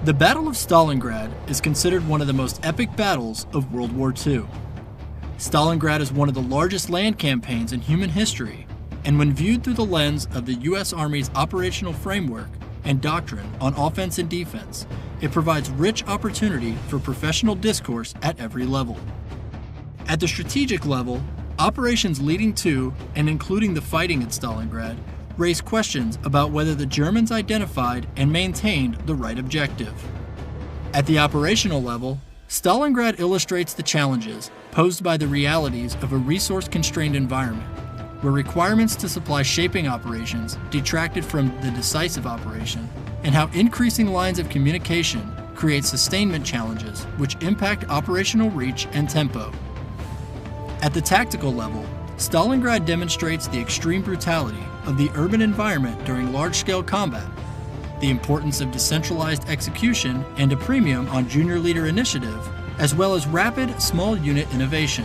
The Battle of Stalingrad is considered one of the most epic battles of World War II. Stalingrad is one of the largest land campaigns in human history, and when viewed through the lens of the U.S. Army's operational framework and doctrine on offense and defense, it provides rich opportunity for professional discourse at every level. At the strategic level, operations leading to and including the fighting at Stalingrad raise questions about whether the Germans identified and maintained the right objective. At the operational level, Stalingrad illustrates the challenges posed by the realities of a resource-constrained environment, where requirements to supply shaping operations detracted from the decisive operation, and how increasing lines of communication create sustainment challenges which impact operational reach and tempo. At the tactical level, Stalingrad demonstrates the extreme brutality of the urban environment during large-scale combat, the importance of decentralized execution and a premium on junior leader initiative, as well as rapid, small unit innovation.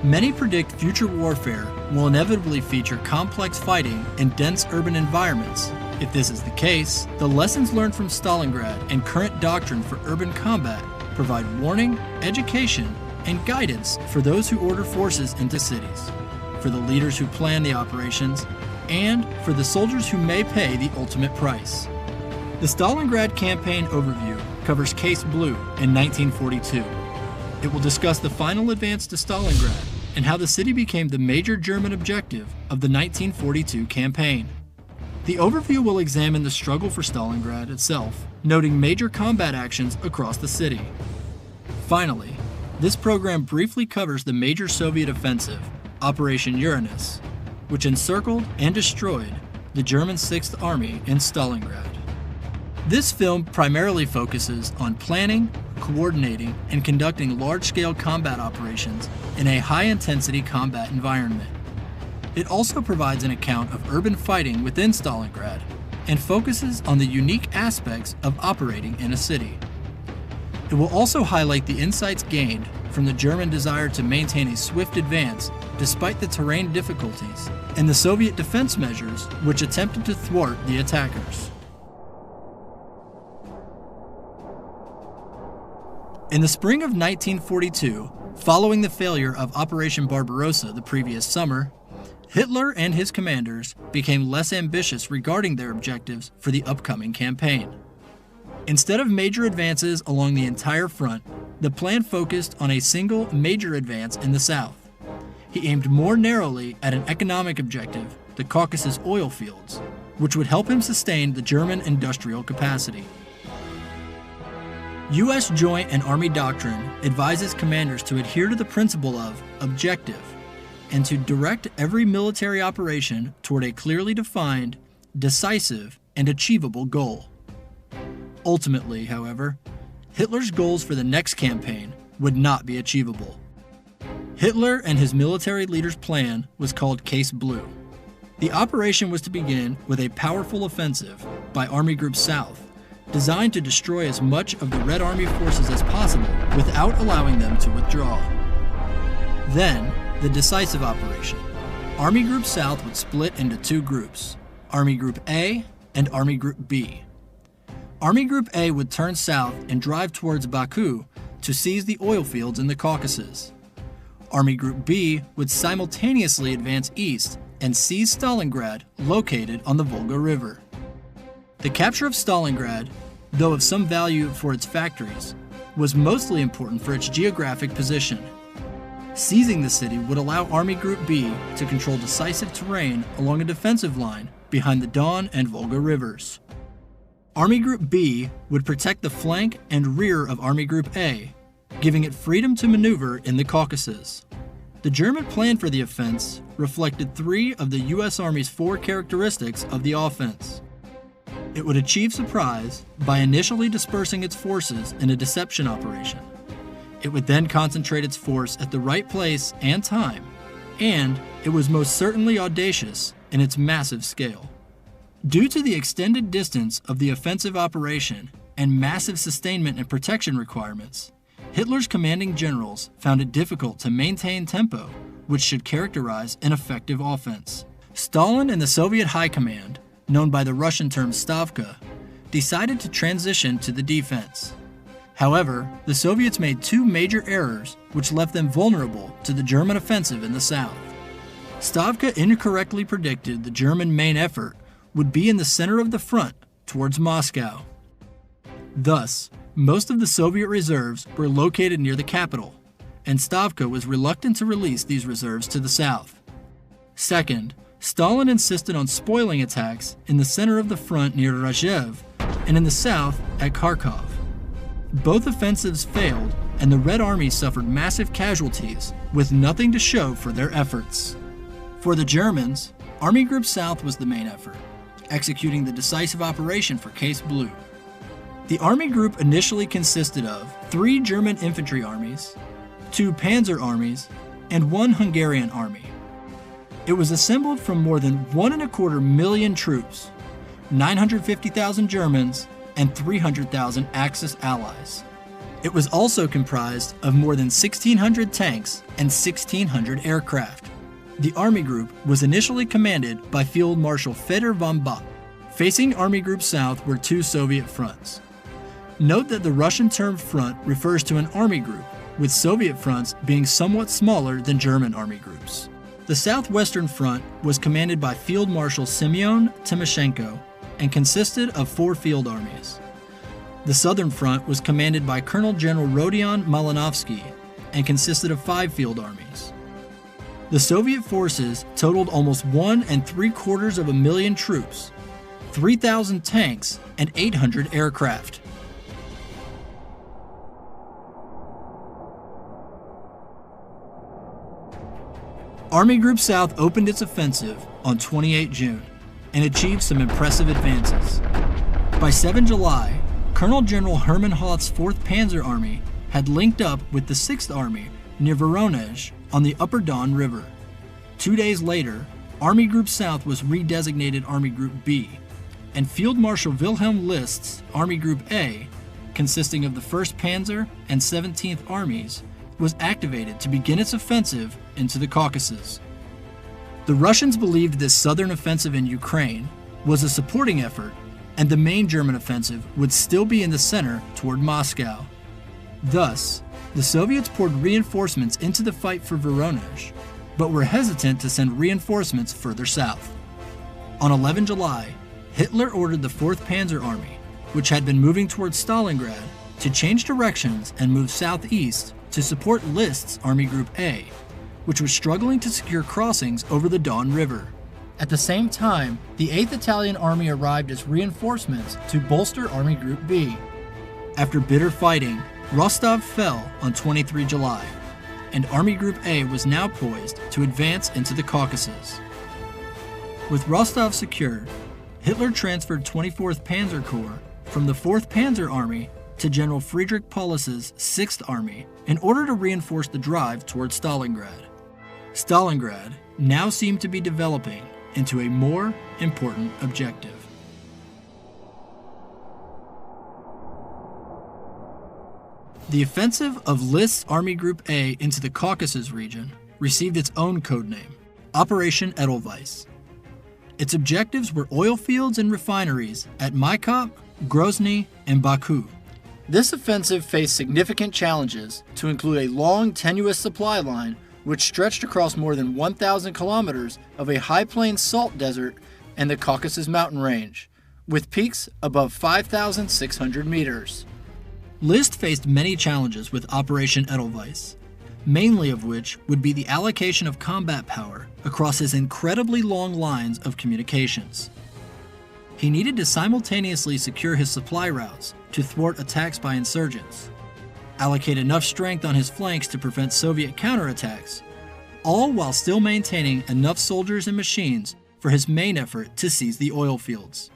Many predict future warfare will inevitably feature complex fighting in dense urban environments. If this is the case, the lessons learned from Stalingrad and current doctrine for urban combat provide warning, education, and guidance for those who order forces into cities, for the leaders who plan the operations, and for the soldiers who may pay the ultimate price. The Stalingrad Campaign Overview covers Case Blau in 1942. It will discuss the final advance to Stalingrad and how the city became the major German objective of the 1942 campaign. The overview will examine the struggle for Stalingrad itself, noting major combat actions across the city. Finally, this program briefly covers the major Soviet offensive, Operation Uranus, which encircled and destroyed the German 6th Army in Stalingrad. This film primarily focuses on planning, coordinating, and conducting large-scale combat operations in a high-intensity combat environment. It also provides an account of urban fighting within Stalingrad and focuses on the unique aspects of operating in a city. It will also highlight the insights gained from the German desire to maintain a swift advance despite the terrain difficulties and the Soviet defense measures which attempted to thwart the attackers. In the spring of 1942, following the failure of Operation Barbarossa the previous summer, Hitler and his commanders became less ambitious regarding their objectives for the upcoming campaign. Instead of major advances along the entire front, the plan focused on a single major advance in the south. He aimed more narrowly at an economic objective, the Caucasus oil fields, which would help him sustain the German industrial capacity. U.S. Joint and Army doctrine advises commanders to adhere to the principle of objective and to direct every military operation toward a clearly defined, decisive, and achievable goal. Ultimately, however, Hitler's goals for the next campaign would not be achievable. Hitler and his military leaders' plan was called Case Blau. The operation was to begin with a powerful offensive by Army Group South, designed to destroy as much of the Red Army forces as possible without allowing them to withdraw. Then, the decisive operation. Army Group South would split into two groups, Army Group A and Army Group B. Army Group A would turn south and drive towards Baku to seize the oil fields in the Caucasus. Army Group B would simultaneously advance east and seize Stalingrad, located on the Volga River. The capture of Stalingrad, though of some value for its factories, was mostly important for its geographic position. Seizing the city would allow Army Group B to control decisive terrain along a defensive line behind the Don and Volga rivers. Army Group B would protect the flank and rear of Army Group A, giving it freedom to maneuver in the Caucasus. The German plan for the offense reflected 3 of the U.S. Army's 4 characteristics of the offense. It would achieve surprise by initially dispersing its forces in a deception operation. It would then concentrate its force at the right place and time, and it was most certainly audacious in its massive scale. Due to the extended distance of the offensive operation and massive sustainment and protection requirements, Hitler's commanding generals found it difficult to maintain tempo, which should characterize an effective offense. Stalin and the Soviet High Command, known by the Russian term Stavka, decided to transition to the defense. However, the Soviets made two major errors which left them vulnerable to the German offensive in the south. Stavka incorrectly predicted the German main effort would be in the center of the front towards Moscow. Thus, most of the Soviet reserves were located near the capital, and Stavka was reluctant to release these reserves to the south. Second, Stalin insisted on spoiling attacks in the center of the front near Razhev and in the south at Kharkov. Both offensives failed, and the Red Army suffered massive casualties with nothing to show for their efforts. For the Germans, Army Group South was the main effort, executing the decisive operation for Case Blau. The Army Group initially consisted of 3 German infantry armies, 2 Panzer armies, and 1 Hungarian army. It was assembled from more than 1.25 million troops, 950,000 Germans, and 300,000 Axis allies. It was also comprised of more than 1,600 tanks and 1,600 aircraft. The Army Group was initially commanded by Field Marshal Fedor von Bock. Facing Army Group South were 2 Soviet fronts. Note that the Russian term front refers to an army group, with Soviet fronts being somewhat smaller than German army groups. The Southwestern Front was commanded by Field Marshal Semyon Timoshenko and consisted of 4 field armies. The Southern Front was commanded by Colonel General Rodion Malinovsky and consisted of 5 field armies. The Soviet forces totaled almost 1.75 million troops, 3,000 tanks, and 800 aircraft. Army Group South opened its offensive on 28 June and achieved some impressive advances. By 7 July, Colonel General Hermann Hoth's 4th Panzer Army had linked up with the 6th Army near Voronezh on the Upper Don River. 2 days later, Army Group South was redesignated Army Group B, and Field Marshal Wilhelm List's Army Group A, consisting of the 1st Panzer and 17th Armies, was activated to begin its offensive into the Caucasus. The Russians believed this southern offensive in Ukraine was a supporting effort, and the main German offensive would still be in the center toward Moscow. Thus, the Soviets poured reinforcements into the fight for Voronezh, but were hesitant to send reinforcements further south. On 11 July, Hitler ordered the 4th Panzer Army, which had been moving towards Stalingrad, to change directions and move southeast to support List's Army Group A, which was struggling to secure crossings over the Don River. At the same time, the 8th Italian Army arrived as reinforcements to bolster Army Group B. After bitter fighting, Rostov fell on 23 July, and Army Group A was now poised to advance into the Caucasus. With Rostov secured, Hitler transferred 24th Panzer Corps from the 4th Panzer Army to General Friedrich Paulus's 6th Army in order to reinforce the drive towards Stalingrad. Stalingrad now seemed to be developing into a more important objective. The offensive of List's Army Group A into the Caucasus region received its own codename, Operation Edelweiss. Its objectives were oil fields and refineries at Maykop, Grozny, and Baku. This offensive faced significant challenges to include a long, tenuous supply line which stretched across more than 1,000 kilometers of a high-plains salt desert and the Caucasus mountain range, with peaks above 5,600 meters. List faced many challenges with Operation Edelweiss, mainly of which would be the allocation of combat power across his incredibly long lines of communications. He needed to simultaneously secure his supply routes to thwart attacks by insurgents, allocate enough strength on his flanks to prevent Soviet counterattacks, all while still maintaining enough soldiers and machines for his main effort to seize the oil fields.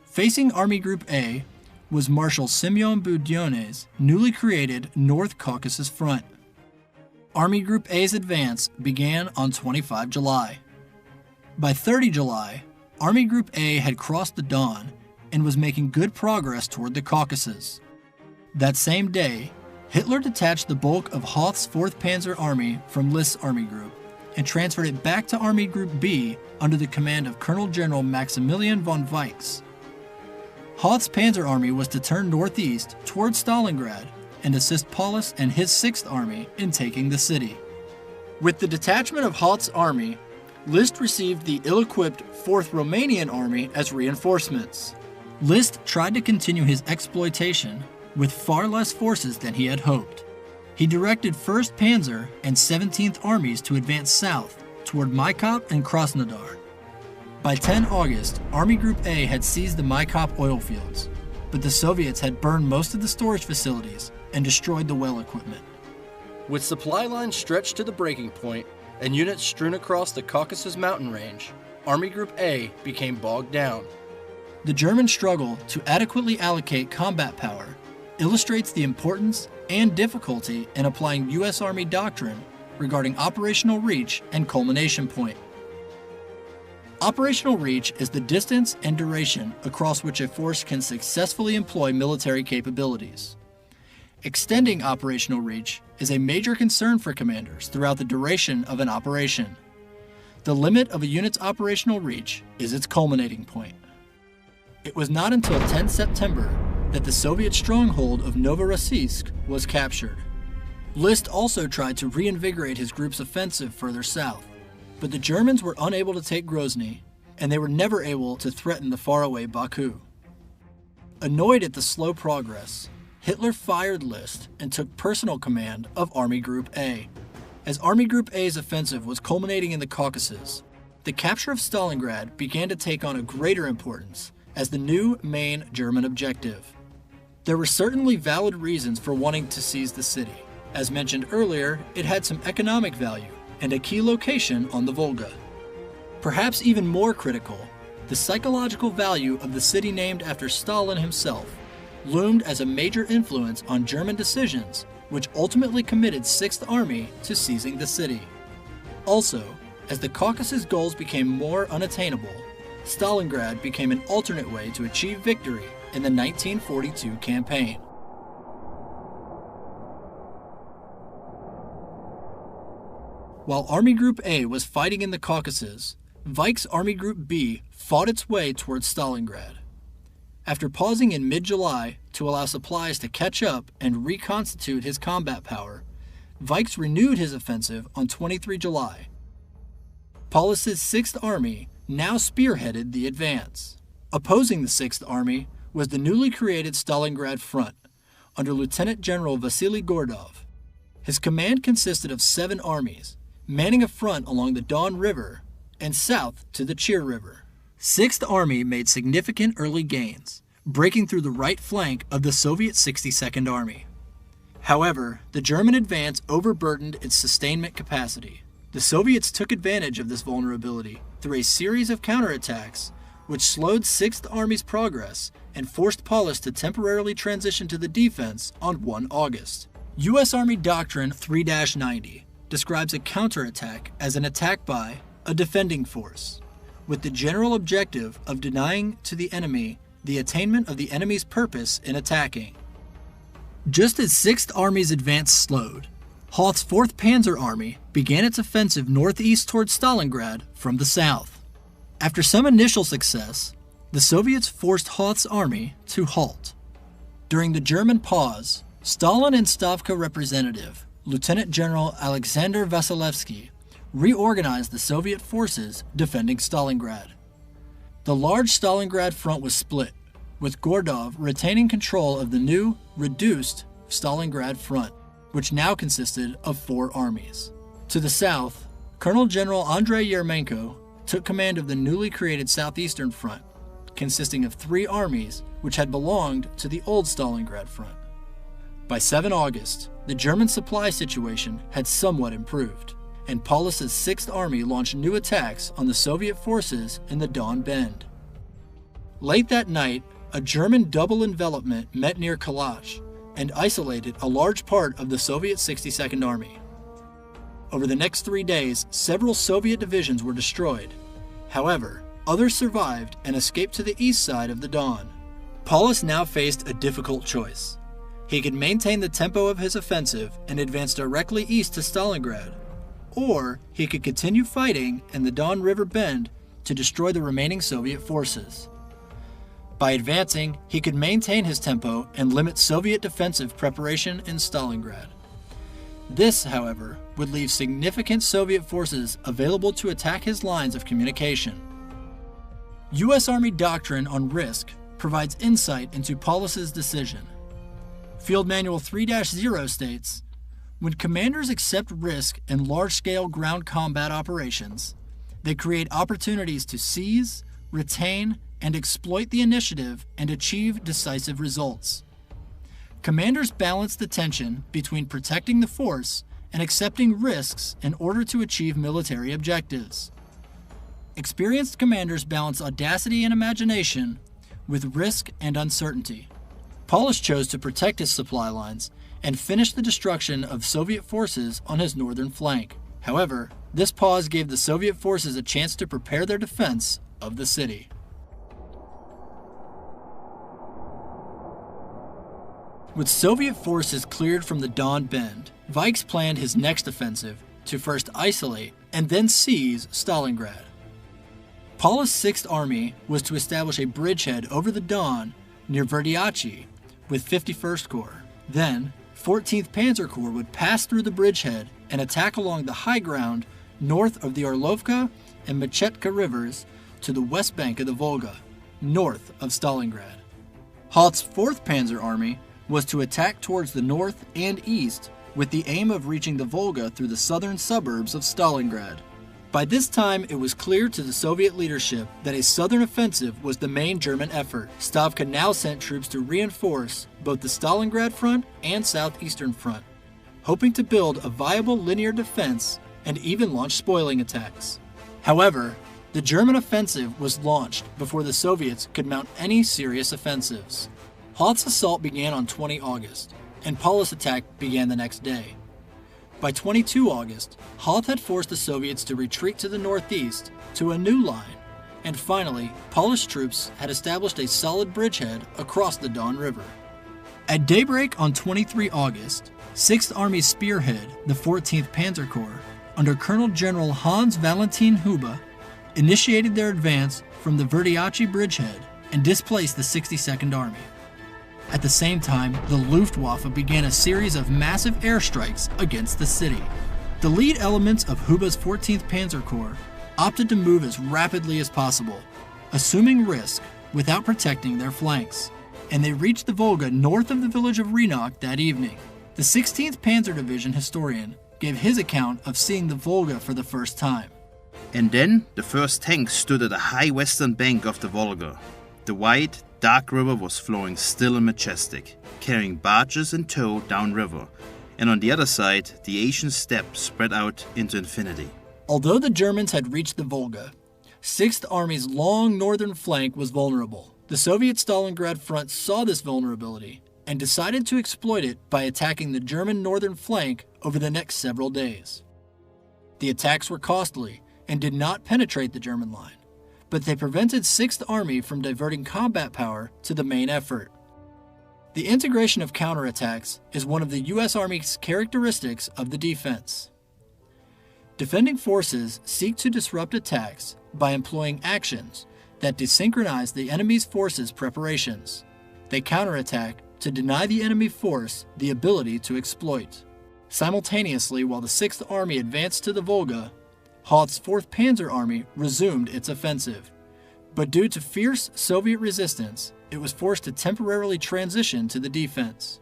Facing Army Group A was Marshal Semyon Budionny's newly created North Caucasus Front. Army Group A's advance began on 25 July. By 30 July, Army Group A had crossed the Don and was making good progress toward the Caucasus. That same day, Hitler detached the bulk of Hoth's 4th Panzer Army from List's Army Group and transferred it back to Army Group B under the command of Colonel General Maximilian von Weichs. Hoth's Panzer Army was to turn northeast towards Stalingrad and assist Paulus and his 6th Army in taking the city. With the detachment of Hoth's army, List received the ill-equipped 4th Romanian Army as reinforcements. List tried to continue his exploitation with far less forces than he had hoped. He directed 1st Panzer and 17th Armies to advance south toward Maikop and Krasnodar. By 10 August, Army Group A had seized the Maikop oil fields, but the Soviets had burned most of the storage facilities and destroyed the well equipment. With supply lines stretched to the breaking point and units strewn across the Caucasus mountain range, Army Group A became bogged down. The German struggle to adequately allocate combat power illustrates the importance and difficulty in applying U.S. Army doctrine regarding operational reach and culmination point. Operational reach is the distance and duration across which a force can successfully employ military capabilities. Extending operational reach is a major concern for commanders throughout the duration of an operation. The limit of a unit's operational reach is its culminating point. It was not until 10 September that the Soviet stronghold of Novorossiysk was captured. List also tried to reinvigorate his group's offensive further south, but the Germans were unable to take Grozny, and they were never able to threaten the faraway Baku. Annoyed at the slow progress, Hitler fired List and took personal command of Army Group A. As Army Group A's offensive was culminating in the Caucasus, the capture of Stalingrad began to take on a greater importance as the new main German objective. There were certainly valid reasons for wanting to seize the city. As mentioned earlier, it had some economic value and a key location on the Volga. Perhaps even more critical, the psychological value of the city named after Stalin himself loomed as a major influence on German decisions, which ultimately committed 6th Army to seizing the city. Also, as the Caucasus goals became more unattainable, Stalingrad became an alternate way to achieve victory in the 1942 campaign. While Army Group A was fighting in the Caucasus, Weich's Army Group B fought its way towards Stalingrad. After pausing in mid-July to allow supplies to catch up and reconstitute his combat power, Weichs renewed his offensive on 23 July. Paulus's 6th Army now spearheaded the advance. Opposing the 6th Army was the newly created Stalingrad Front, under Lieutenant General Vasily Gordov. His command consisted of 7 armies, manning a front along the Don River and south to the Chir River. 6th Army made significant early gains, breaking through the right flank of the Soviet 62nd Army. However, the German advance overburdened its sustainment capacity. The Soviets took advantage of this vulnerability through a series of counterattacks, which slowed 6th Army's progress and forced Paulus to temporarily transition to the defense on 1 August. U.S. Army Doctrine 3-90 describes a counterattack as an attack by a defending force, with the general objective of denying to the enemy the attainment of the enemy's purpose in attacking. Just as 6th Army's advance slowed, Hoth's 4th Panzer Army began its offensive northeast towards Stalingrad from the south. After some initial success, the Soviets forced Hoth's army to halt. During the German pause, Stalin and Stavka representative, Lieutenant General Alexander Vasilevsky, reorganized the Soviet forces defending Stalingrad. The large Stalingrad front was split, with Gordov retaining control of the new, reduced Stalingrad front, which now consisted of 4 armies. To the south, Colonel General Andrei Yermenko took command of the newly created Southeastern Front, consisting of 3 armies which had belonged to the old Stalingrad front. By 7 August, the German supply situation had somewhat improved, and Paulus's 6th Army launched new attacks on the Soviet forces in the Don Bend. Late that night, a German double envelopment met near Kalach and isolated a large part of the Soviet 62nd Army. Over the next 3 days, several Soviet divisions were destroyed. However, others survived and escaped to the east side of the Don. Paulus now faced a difficult choice. He could maintain the tempo of his offensive and advance directly east to Stalingrad, or he could continue fighting in the Don River Bend to destroy the remaining Soviet forces. By advancing, he could maintain his tempo and limit Soviet defensive preparation in Stalingrad. This, however, would leave significant Soviet forces available to attack his lines of communication. U.S. Army doctrine on risk provides insight into Paulus's decision. Field Manual 3-0 states, "When commanders accept risk in large-scale ground combat operations, they create opportunities to seize, retain, and exploit the initiative and achieve decisive results. Commanders balance the tension between protecting the force and accepting risks in order to achieve military objectives. Experienced commanders balance audacity and imagination with risk and uncertainty." Paulus chose to protect his supply lines and finish the destruction of Soviet forces on his northern flank. However, this pause gave the Soviet forces a chance to prepare their defense of the city. With Soviet forces cleared from the Don Bend, Vikes planned his next offensive to first isolate and then seize Stalingrad. Paulus' 6th Army was to establish a bridgehead over the Don near Verdiachi with 51st Corps. Then, 14th Panzer Corps would pass through the bridgehead and attack along the high ground north of the Orlovka and Machetka rivers to the west bank of the Volga, north of Stalingrad. Hoth's 4th Panzer Army was to attack towards the north and east with the aim of reaching the Volga through the southern suburbs of Stalingrad. By this time, it was clear to the Soviet leadership that a southern offensive was the main German effort. Stavka now sent troops to reinforce both the Stalingrad front and southeastern front, hoping to build a viable linear defense and even launch spoiling attacks. However, the German offensive was launched before the Soviets could mount any serious offensives. Hoth's assault began on 20 August, and Paulus' attack began the next day. By 22 August, Hoth had forced the Soviets to retreat to the northeast to a new line, and finally, Polish troops had established a solid bridgehead across the Don River. At daybreak on 23 August, 6th Army's spearhead, the 14th Panzer Corps, under Colonel General Hans Valentin Hube, initiated their advance from the Verdiachi bridgehead and displaced the 62nd Army. At the same time, the Luftwaffe began a series of massive airstrikes against the city. The lead elements of Hube's 14th Panzer Corps opted to move as rapidly as possible, assuming risk without protecting their flanks, and they reached the Volga north of the village of Rynok that evening. The 16th Panzer Division historian gave his account of seeing the Volga for the first time. And then the first tank stood at the high western bank of the Volga. The wide, dark river was flowing still and majestic, carrying barges in tow downriver, and on the other side, the Asian steppe spread out into infinity. Although the Germans had reached the Volga, 6th Army's long northern flank was vulnerable. The Soviet Stalingrad front saw this vulnerability and decided to exploit it by attacking the German northern flank over the next several days. The attacks were costly and did not penetrate the German line, but they prevented 6th Army from diverting combat power to the main effort. The integration of counterattacks is one of the U.S. Army's characteristics of the defense. Defending forces seek to disrupt attacks by employing actions that desynchronize the enemy's forces' preparations. They counterattack to deny the enemy force the ability to exploit. Simultaneously, while the 6th Army advanced to the Volga, Hoth's 4th Panzer Army resumed its offensive, but due to fierce Soviet resistance, it was forced to temporarily transition to the defense.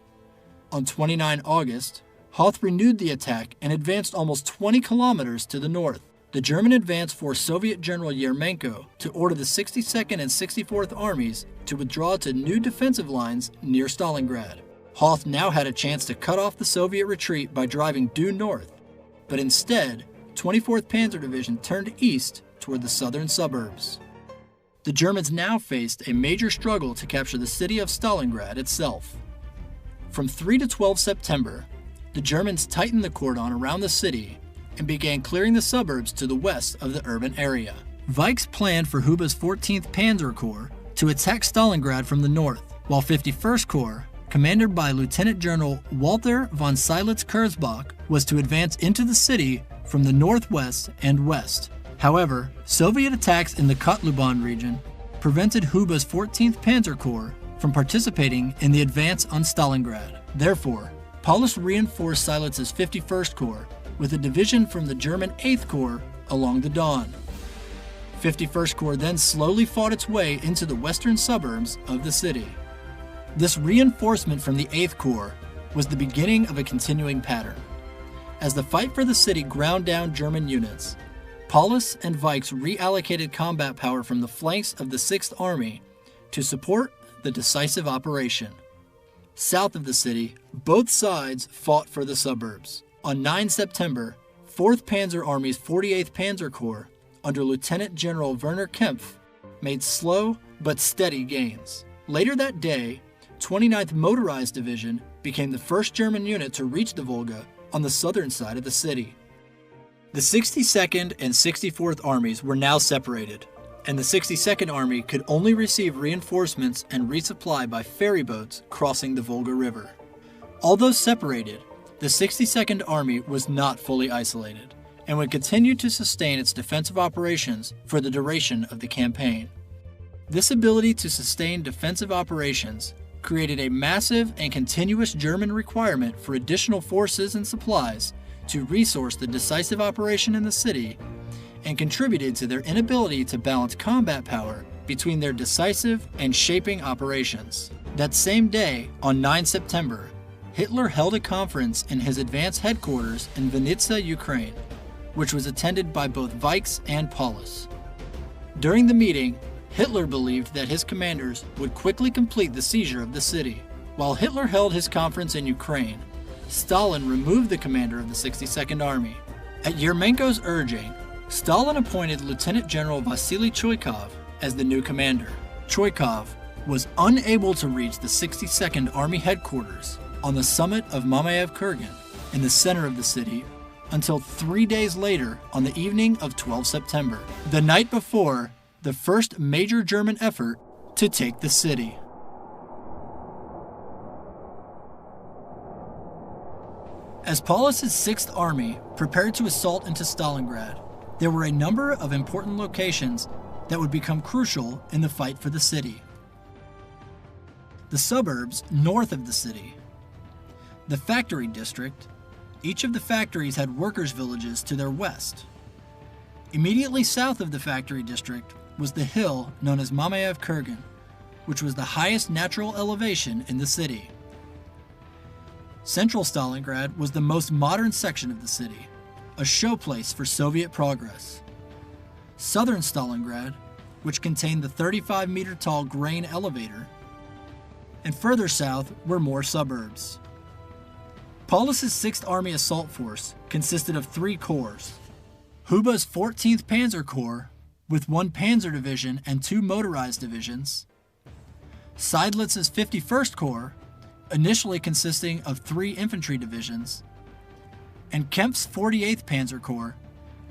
On 29 August, Hoth renewed the attack and advanced almost 20 kilometers to the north. The German advance forced Soviet General Yermenko to order the 62nd and 64th Armies to withdraw to new defensive lines near Stalingrad. Hoth now had a chance to cut off the Soviet retreat by driving due north, but instead, 24th Panzer Division turned east toward the southern suburbs. The Germans now faced a major struggle to capture the city of Stalingrad itself. From 3 to 12 September, the Germans tightened the cordon around the city and began clearing the suburbs to the west of the urban area. Vikes planned for Hube's 14th Panzer Corps to attack Stalingrad from the north, while 51st Corps, commanded by Lieutenant General Walter von Seydlitz-Kurzbach, was to advance into the city from the northwest and west. However, Soviet attacks in the Kotluban region prevented Huba's 14th Panzer Corps from participating in the advance on Stalingrad. Therefore, Paulus reinforced Seydlitz's 51st Corps with a division from the German 8th Corps along the Don. 51st Corps then slowly fought its way into the western suburbs of the city. This reinforcement from the 8th Corps was the beginning of a continuing pattern. As the fight for the city ground down German units, Paulus and Vikes reallocated combat power from the flanks of the 6th Army to support the decisive operation. South of the city, both sides fought for the suburbs. On 9 September, 4th Panzer Army's 48th Panzer Corps, under Lieutenant General Werner Kempf, made slow but steady gains. Later that day, 29th Motorized Division became the first German unit to reach the Volga on the southern side of the city. The 62nd and 64th Armies were now separated, and the 62nd Army could only receive reinforcements and resupply by ferry boats crossing the Volga River. Although separated, the 62nd Army was not fully isolated and would continue to sustain its defensive operations for the duration of the campaign. This ability to sustain defensive operations created a massive and continuous German requirement for additional forces and supplies to resource the decisive operation in the city, and contributed to their inability to balance combat power between their decisive and shaping operations. That same day, on 9 September, Hitler held a conference in his advance headquarters in Vinnytsia, Ukraine, which was attended by both Vikes and Paulus. During the meeting, Hitler believed that his commanders would quickly complete the seizure of the city. While Hitler held his conference in Ukraine, Stalin removed the commander of the 62nd Army. At Yermenko's urging, Stalin appointed Lieutenant General Vasily Choykov as the new commander. Choykov was unable to reach the 62nd Army headquarters on the summit of Mamayev Kurgan in the center of the city until 3 days later on the evening of 12 September, the night before the first major German effort to take the city. As Paulus's 6th Army prepared to assault into Stalingrad, there were a number of important locations that would become crucial in the fight for the city. The suburbs north of the city, the factory district. Each of the factories had workers' villages to their west. Immediately south of the factory district was the hill known as Mamayev Kurgan, which was the highest natural elevation in the city. Central Stalingrad was the most modern section of the city, a showplace for Soviet progress. Southern Stalingrad, which contained the 35-meter-tall grain elevator, and further south were more suburbs. Paulus's 6th Army assault force consisted of 3 corps: Huba's 14th Panzer Corps, with 1 Panzer Division and 2 motorized divisions; Seydlitz's 51st Corps, initially consisting of 3 infantry divisions; and Kempf's 48th Panzer Corps,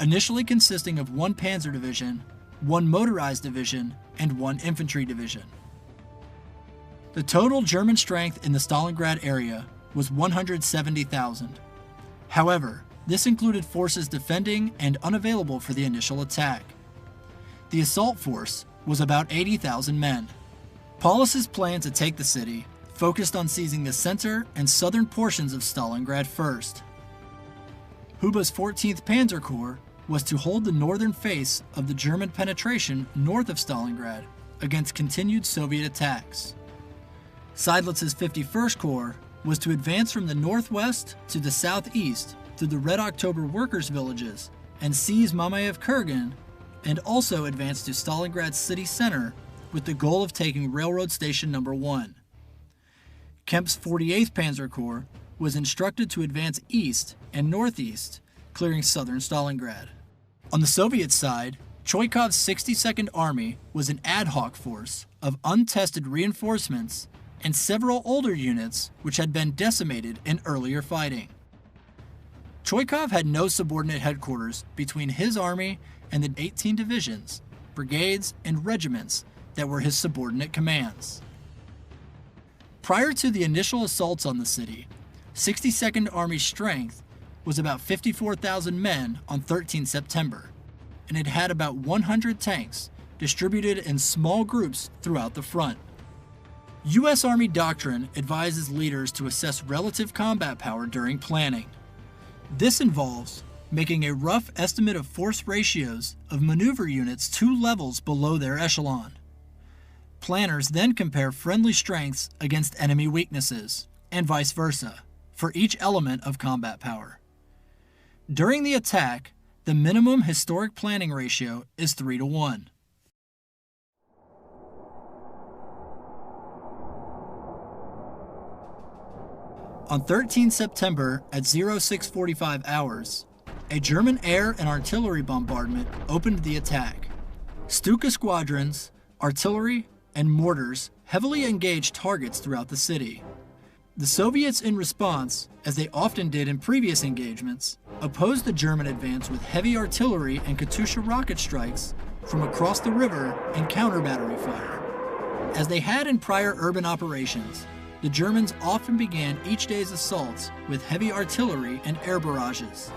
initially consisting of 1 Panzer Division, 1 motorized division, and 1 infantry division. The total German strength in the Stalingrad area was 170,000. However, this included forces defending and unavailable for the initial attack. The assault force was about 80,000 men. Paulus's plan to take the city focused on seizing the center and southern portions of Stalingrad first. Huba's 14th Panzer Corps was to hold the northern face of the German penetration north of Stalingrad against continued Soviet attacks. Seydlitz's 51st Corps was to advance from the northwest to the southeast through the Red October workers' villages and seize Mamayev Kurgan, and also advance to Stalingrad's city center with the goal of taking Railroad Station No. 1. Kempf's 48th Panzer Corps was instructed to advance east and northeast, clearing southern Stalingrad. On the Soviet side, Choykov's 62nd Army was an ad hoc force of untested reinforcements and several older units which had been decimated in earlier fighting. Choykov had no subordinate headquarters between his army and the 18 divisions, brigades, and regiments that were his subordinate commands. Prior to the initial assaults on the city, 62nd Army's strength was about 54,000 men on 13 September, and it had about 100 tanks, distributed in small groups throughout the front. U.S. Army doctrine advises leaders to assess relative combat power during planning. This involves making a rough estimate of force ratios of maneuver units 2 levels below their echelon. Planners then compare friendly strengths against enemy weaknesses, and vice versa, for each element of combat power. During the attack, the minimum historic planning ratio is 3-to-1. On 13 September at 0645 hours, a German air and artillery bombardment opened the attack. Stuka squadrons, artillery, and mortars heavily engaged targets throughout the city. The Soviets, in response, as they often did in previous engagements, opposed the German advance with heavy artillery and Katyusha rocket strikes from across the river and counter-battery fire. As they had in prior urban operations, the Germans often began each day's assaults with heavy artillery and air barrages.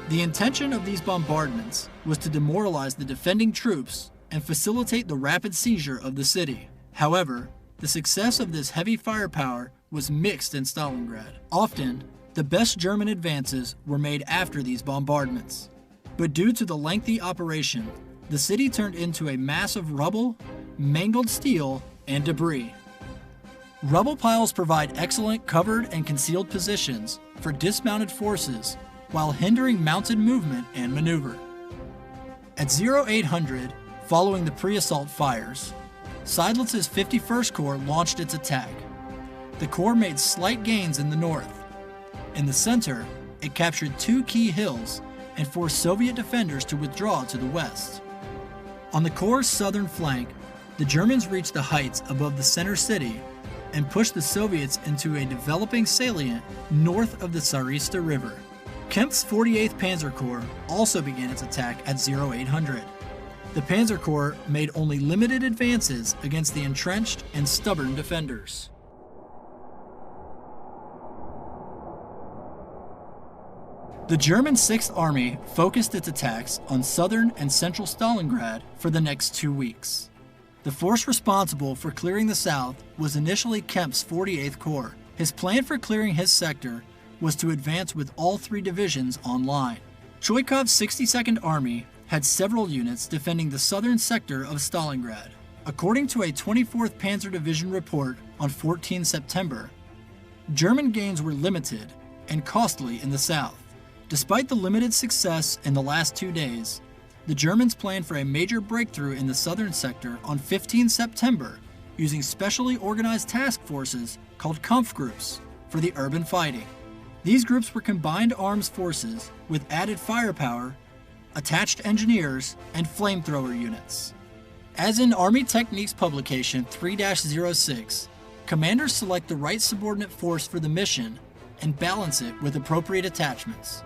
The intention of these bombardments was to demoralize the defending troops and facilitate the rapid seizure of the city. However, the success of this heavy firepower was mixed in Stalingrad. Often, the best German advances were made after these bombardments. But due to the lengthy operation, the city turned into a mass of rubble, mangled steel, and debris. Rubble piles provide excellent covered and concealed positions for dismounted forces while hindering mounted movement and maneuver. At 0800, following the pre-assault fires, Seidlitz's 51st Corps launched its attack. The Corps made slight gains in the north. In the center, it captured 2 key hills and forced Soviet defenders to withdraw to the west. On the Corps' southern flank, the Germans reached the heights above the center city and pushed the Soviets into a developing salient north of the Tsarista River. Kempf's 48th Panzer Corps also began its attack at 0800. The Panzer Corps made only limited advances against the entrenched and stubborn defenders. The German 6th Army focused its attacks on southern and central Stalingrad for the next 2 weeks. The force responsible for clearing the south was initially Kempf's 48th Corps. His plan for clearing his sector was to advance with all 3 divisions online. Choikov's 62nd Army had several units defending the southern sector of Stalingrad. According to a 24th Panzer Division report on 14 September, German gains were limited and costly in the south. Despite the limited success in the last 2 days, the Germans planned for a major breakthrough in the southern sector on 15 September using specially organized task forces called Kampfgruppen for the urban fighting. These groups were combined arms forces with added firepower, attached engineers, and flamethrower units. As in Army Techniques publication 3-06, commanders select the right subordinate force for the mission and balance it with appropriate attachments.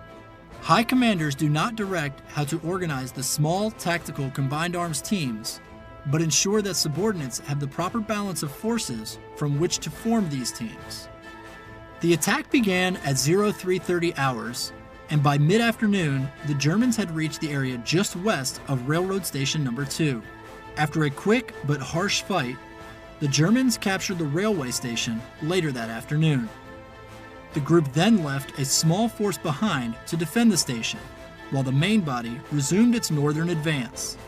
High commanders do not direct how to organize the small tactical combined arms teams, but ensure that subordinates have the proper balance of forces from which to form these teams. The attack began at 0330 hours, and by mid-afternoon, the Germans had reached the area just west of Railroad Station No. 2. After a quick but harsh fight, the Germans captured the railway station later that afternoon. The group then left a small force behind to defend the station, while the main body resumed its northern advance.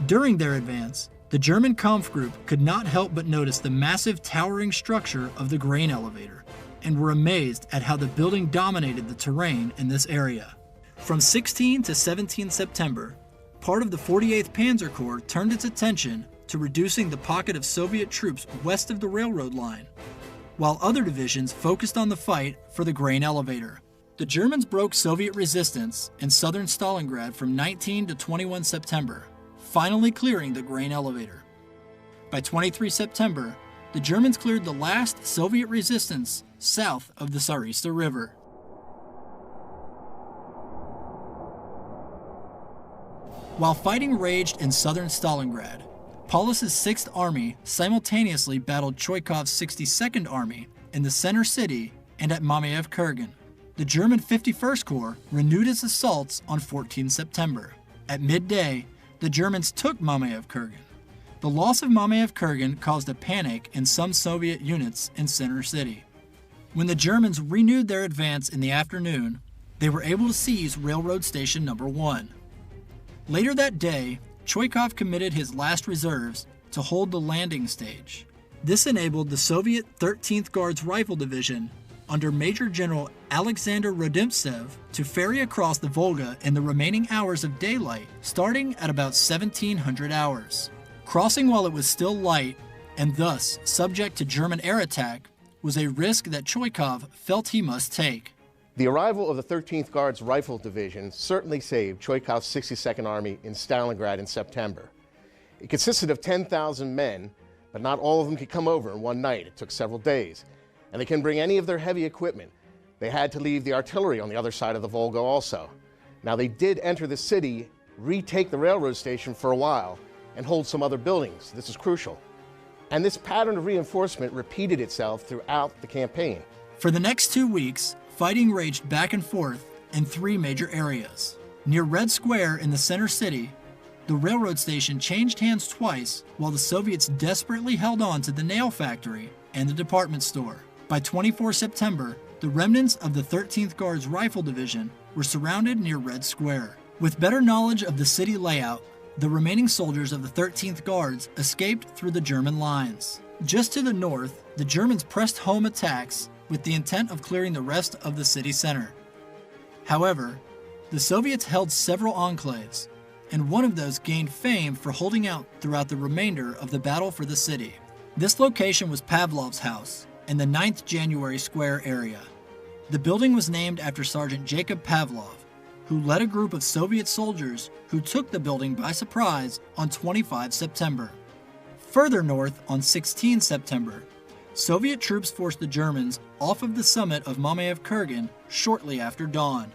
During their advance, the German Kampfgruppe could not help but notice the massive towering structure of the grain elevator, and were amazed at how the building dominated the terrain in this area. From 16 to 17 September, part of the 48th Panzer Corps turned its attention to reducing the pocket of Soviet troops west of the railroad line, while other divisions focused on the fight for the grain elevator. The Germans broke Soviet resistance in southern Stalingrad from 19 to 21 September, finally clearing the grain elevator. By 23 September, the Germans cleared the last Soviet resistance south of the Tsarista River. While fighting raged in southern Stalingrad, Paulus's 6th Army simultaneously battled Choikov's 62nd Army in the center city and at Mamayev Kurgan. The German 51st Corps renewed its assaults on 14 September. At midday, the Germans took Mamayev-Kurgan. The loss of Mamayev-Kurgan caused a panic in some Soviet units in Center City. When the Germans renewed their advance in the afternoon, they were able to seize Railroad Station No. 1. Later that day, Choikov committed his last reserves to hold the landing stage. This enabled the Soviet 13th Guards Rifle Division under Major General Alexander Rodimtsev to ferry across the Volga in the remaining hours of daylight, starting at about 1700 hours. Crossing while it was still light, and thus subject to German air attack, was a risk that Choikov felt he must take. The arrival of the 13th Guards Rifle Division certainly saved Choikov's 62nd Army in Stalingrad in September. It consisted of 10,000 men, but not all of them could come over in one night. It took several days. And they couldn't bring any of their heavy equipment. They had to leave the artillery on the other side of the Volga also. Now they did enter the city, retake the railroad station for a while, and hold some other buildings. This is crucial. And this pattern of reinforcement repeated itself throughout the campaign. For the next 2 weeks, fighting raged back and forth in 3 major areas. Near Red Square in the center city, the railroad station changed hands twice while the Soviets desperately held on to the nail factory and the department store. By 24 September, the remnants of the 13th Guards Rifle Division were surrounded near Red Square. With better knowledge of the city layout, the remaining soldiers of the 13th Guards escaped through the German lines. Just to the north, the Germans pressed home attacks with the intent of clearing the rest of the city center. However, the Soviets held several enclaves, and one of those gained fame for holding out throughout the remainder of the battle for the city. This location was Pavlov's house in the 9th January Square area. The building was named after Sergeant Jacob Pavlov, who led a group of Soviet soldiers who took the building by surprise on 25 September. Further north, on 16 September, Soviet troops forced the Germans off of the summit of Mamayev-Kurgan shortly after dawn.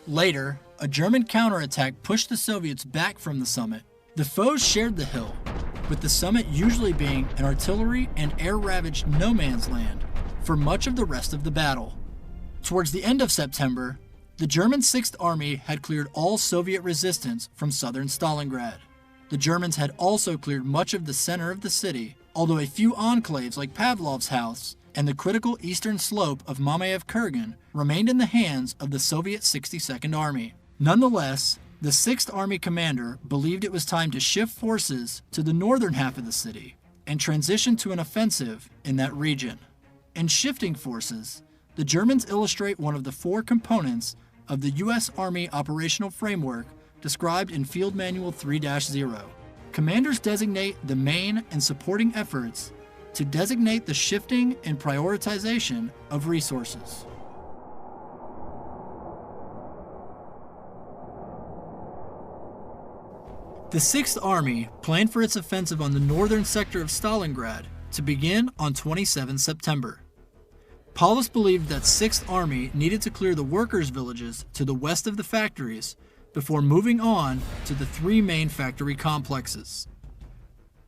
Later, a German counterattack pushed the Soviets back from the summit. The foes shared the hill, with the summit usually being an artillery and air-ravaged no man's land for much of the rest of the battle. Towards the end of September, the German 6th Army had cleared all Soviet resistance from southern Stalingrad. The Germans had also cleared much of the center of the city, although a few enclaves like Pavlov's house and the critical eastern slope of Mamayev-Kurgan remained in the hands of the Soviet 62nd Army. Nonetheless, the 6th Army commander believed it was time to shift forces to the northern half of the city and transition to an offensive in that region. In shifting forces, the Germans illustrate one of the 4 components of the U.S. Army operational framework described in Field Manual 3-0. Commanders designate the main and supporting efforts to designate the shifting and prioritization of resources. The 6th Army planned for its offensive on the northern sector of Stalingrad to begin on 27 September. Paulus believed that 6th Army needed to clear the workers' villages to the west of the factories before moving on to the 3 main factory complexes.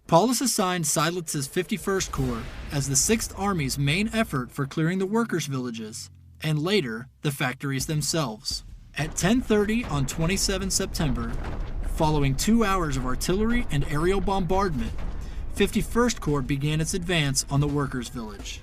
Paulus assigned Seydlitz's 51st Corps as the 6th Army's main effort for clearing the workers' villages, and later, the factories themselves. At 10:30 on 27 September, following 2 hours of artillery and aerial bombardment, 51st Corps began its advance on the workers' village.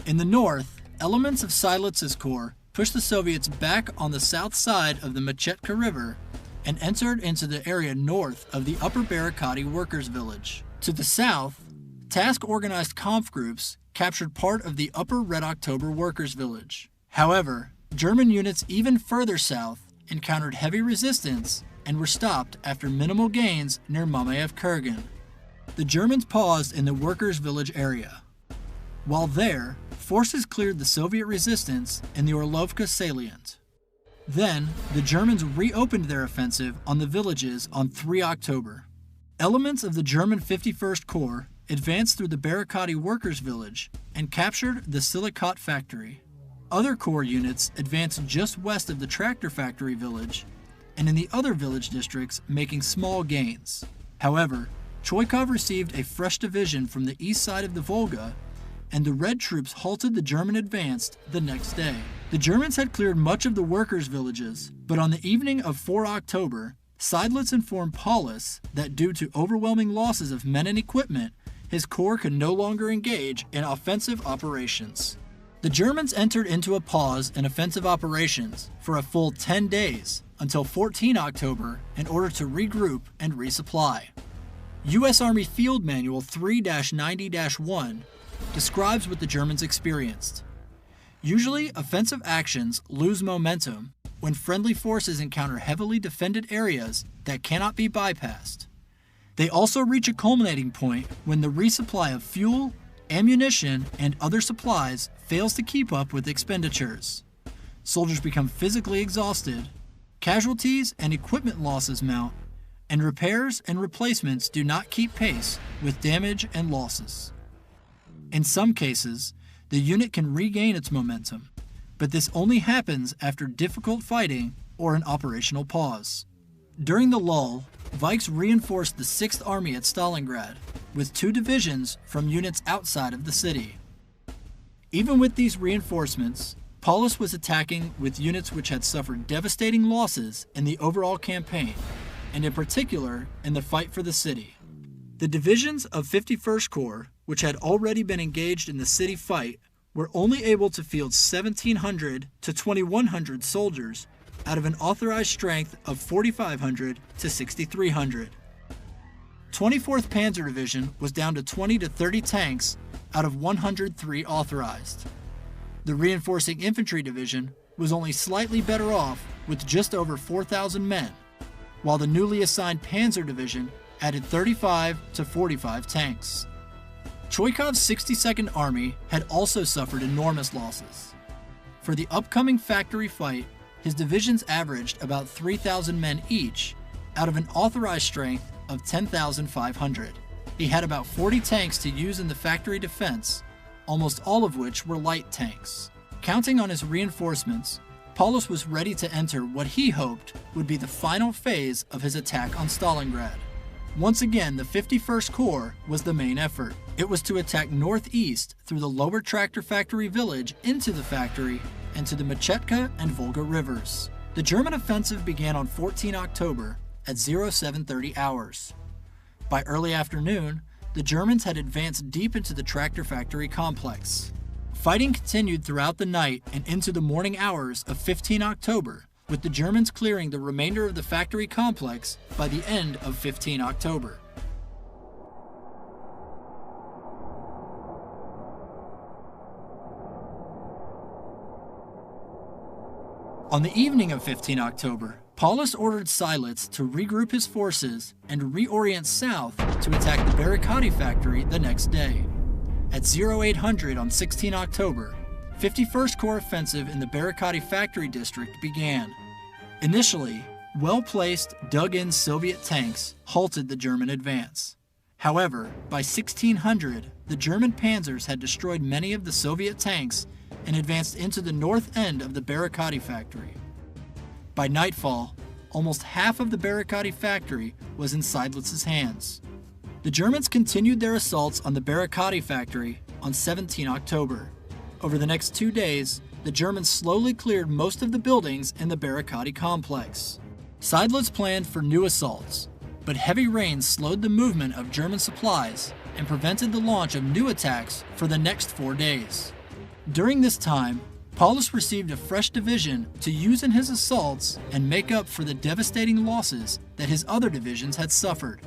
In the north, elements of Seydlitz's Corps pushed the Soviets back on the south side of the Machetka River and entered into the area north of the Upper Barakati workers' village. To the south, task-organized Kampf groups captured part of the Upper Red October workers' village. However, German units even further south encountered heavy resistance and were stopped after minimal gains near Mamayev-Kurgan. The Germans paused in the workers' village area. While there, forces cleared the Soviet resistance in the Orlovka salient. Then, the Germans reopened their offensive on the villages on 3 October. Elements of the German 51st Corps advanced through the Barakati workers' village and captured the Silicate factory. Other Corps units advanced just west of the tractor factory village and in the other village districts, making small gains. However, Choikov received a fresh division from the east side of the Volga, and the Red troops halted the German advance the next day. The Germans had cleared much of the workers' villages, but on the evening of 4 October, Seydlitz informed Paulus that due to overwhelming losses of men and equipment, his corps could no longer engage in offensive operations. The Germans entered into a pause in offensive operations for a full 10 days until 14 October in order to regroup and resupply. U.S. Army Field Manual 3-90-1 describes what the Germans experienced. Usually, offensive actions lose momentum when friendly forces encounter heavily defended areas that cannot be bypassed. They also reach a culminating point when the resupply of fuel, ammunition, and other supplies fails to keep up with expenditures. Soldiers become physically exhausted, casualties and equipment losses mount, and repairs and replacements do not keep pace with damage and losses. In some cases, the unit can regain its momentum, but this only happens after difficult fighting or an operational pause. During the lull, Vikes reinforced the 6th Army at Stalingrad with 2 divisions from units outside of the city. Even with these reinforcements, Paulus was attacking with units which had suffered devastating losses in the overall campaign, and in particular in the fight for the city. The divisions of 51st Corps, which had already been engaged in the city fight, were only able to field 1,700 to 2,100 soldiers out of an authorized strength of 4,500 to 6,300. 24th Panzer Division was down to 20 to 30 tanks out of 103 authorized. The Reinforcing Infantry Division was only slightly better off with just over 4,000 men, while the newly assigned Panzer Division added 35 to 45 tanks. Choikov's 62nd Army had also suffered enormous losses. For the upcoming factory fight, his divisions averaged about 3,000 men each out of an authorized strength of 10,500. He had about 40 tanks to use in the factory defense, almost all of which were light tanks. Counting on his reinforcements, Paulus was ready to enter what he hoped would be the final phase of his attack on Stalingrad. Once again, the 51st Corps was the main effort. It was to attack northeast through the lower tractor factory village into the factory and to the Machetka and Volga rivers. The German offensive began on 14 October at 0730 hours. By early afternoon, the Germans had advanced deep into the tractor factory complex. Fighting continued throughout the night and into the morning hours of 15 October, with the Germans clearing the remainder of the factory complex by the end of 15 October. On the evening of 15 October, Paulus ordered Seydlitz to regroup his forces and reorient south to attack the Barricadi factory the next day. At 0800 on 16 October, 51st Corps offensive in the Barricadi factory district began. Initially, well-placed, dug-in Soviet tanks halted the German advance. However, by 1600, the German panzers had destroyed many of the Soviet tanks and advanced into the north end of the Barricadi factory. By nightfall, almost half of the Barricadi factory was in Seydlitz's hands. The Germans continued their assaults on the Barricadi factory on 17 October. Over the next 2 days, the Germans slowly cleared most of the buildings in the Barricadi complex. Seydlitz planned for new assaults, but heavy rains slowed the movement of German supplies and prevented the launch of new attacks for the next 4 days. During this time, Paulus received a fresh division to use in his assaults and make up for the devastating losses that his other divisions had suffered.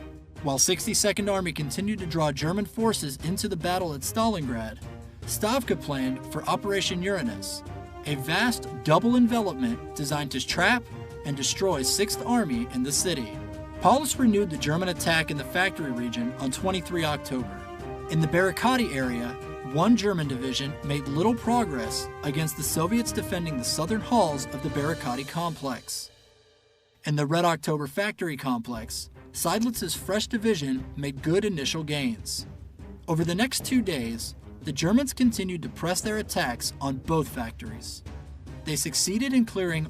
While 62nd Army continued to draw German forces into the battle at Stalingrad, Stavka planned for Operation Uranus, a vast double envelopment designed to trap and destroy 6th Army in the city. Paulus renewed the German attack in the factory region on 23 October. In the Barricadi area, one German division made little progress against the Soviets defending the southern halls of the Barricadi complex. In the Red October factory complex, Seydlitz's fresh division made good initial gains. Over the next 2 days, the Germans continued to press their attacks on both factories. They succeeded in clearing